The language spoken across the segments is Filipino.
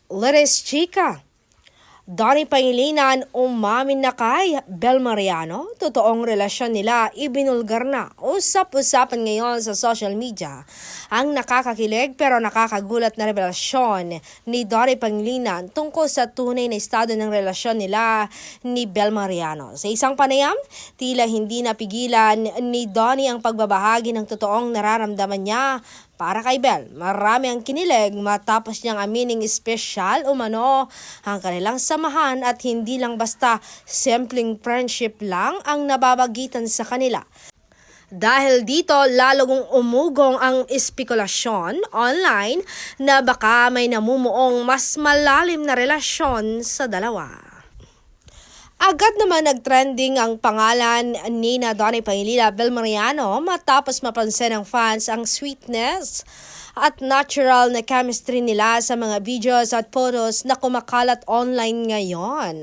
Let's chika. Donnie Pangilinan umamin na kay Bel Mariano, totoong relasyon nila ibinulgar na. Usap-usapan ngayon sa social media ang nakakakilig pero nakakagulat na revelasyon ni Donnie Pangilinan tungkol sa tunay na estado ng relasyon nila ni Bel Mariano. Sa isang panayam, tila hindi napigilan ni Donnie ang pagbabahagi ng totoong nararamdaman niya para kay Bel. Marami ang kinilig matapos niyang amining espesyal umano ang kanilang samahan at hindi lang basta simpleng friendship lang ang nababagitan sa kanila. Dahil dito, lalong umugong ang espekulasyon online na baka may namumuong mas malalim na relasyon sa dalawa. Agad naman nag-trending ang pangalan ni Donnie Pangilinan Bel Mariano matapos mapansin ng fans ang sweetness at natural na chemistry nila sa mga videos at photos na kumakalat online ngayon.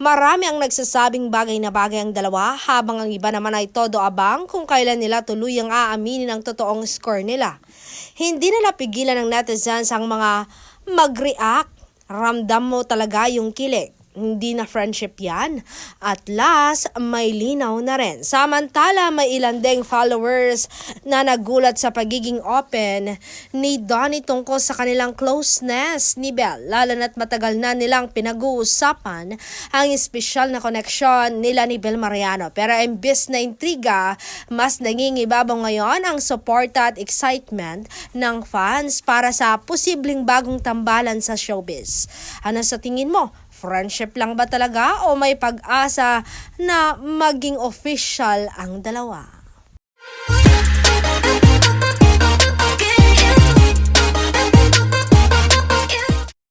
Marami ang nagsasabing bagay na bagay ang dalawa habang ang iba naman ay todo abang kung kailan nila tuluyang aaminin ang totoong score nila. Hindi na napigilan ng netizens ang mga mag-react. Ramdam mo talaga yung kilig. Hindi na friendship yan. At last, may linaw na rin. Samantala, may ilan ding followers na nagulat sa pagiging open ni Donnie tungkol sa kanilang closeness ni Bel. Lalo na't matagal na nilang pinag-uusapan ang espesyal na koneksyon nila ni Bel Mariano. Pero imbes na intriga, mas nangingibabaw ngayon ang suporta at excitement ng fans para sa posibleng bagong tambalan sa showbiz. Ano sa tingin mo? Friendship lang ba talaga o may pag-asa na maging official ang dalawa?